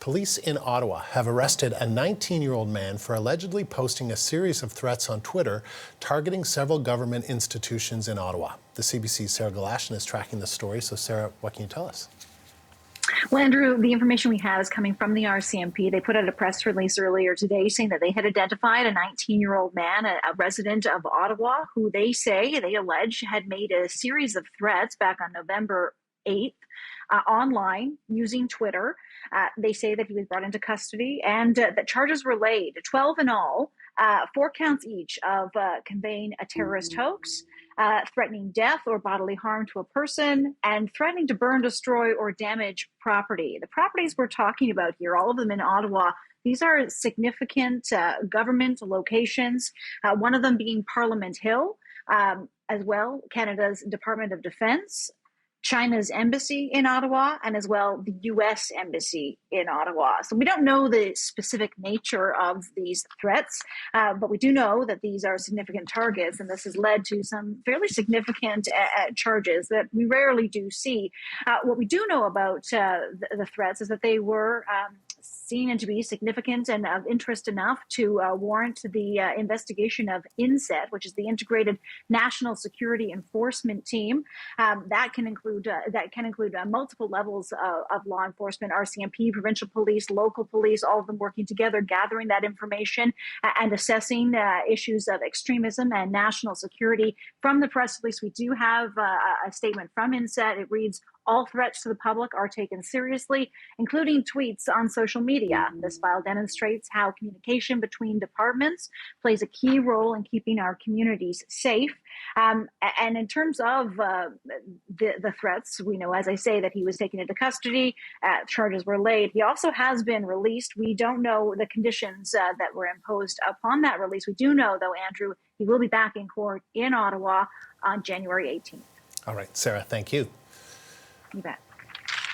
Police in Ottawa have arrested a 19-year-old man for allegedly posting a series of threats on Twitter targeting several government institutions in Ottawa. The CBC's Sarah Galashan is tracking the story. So, Sarah, what can you tell us? Well, Andrew, the information we have is coming from the RCMP. They put out a press release earlier today saying that they had identified a 19-year-old man, a resident of Ottawa, who they allege, had made a series of threats back on November 8th online using Twitter. They say that he was brought into custody and that charges were laid, 12 in all, 4 counts each of conveying a terrorist hoax, threatening death or bodily harm to a person, and threatening to burn, destroy, or damage property. The properties we're talking about here, all of them in Ottawa, these are significant government locations, one of them being Parliament Hill, as well Canada's Department of Defense, China's embassy in Ottawa, and as well the U.S. embassy in Ottawa. So we don't know the specific nature of these threats, but we do know that these are significant targets, and this has led to some fairly significant charges that we rarely do see. What we do know about the threats is that they were seen to be significant and of interest enough to warrant the investigation of INSET, which is the Integrated National Security Enforcement Team. That can include multiple levels of law enforcement: RCMP, provincial police, local police, all of them working together, gathering that information and assessing issues of extremism and national security. From the press release, we do have a statement from INSET. It reads, "All threats to the public are taken seriously, including tweets on social media. This file demonstrates how communication between departments plays a key role in keeping our communities safe." And in terms of the threats, we know, as I say, that he was taken into custody, charges were laid. He also has been released. We don't know the conditions that were imposed upon that release. We do know, though, Andrew, he will be back in court in Ottawa on January 18th. All right, Sarah, thank you. You bet.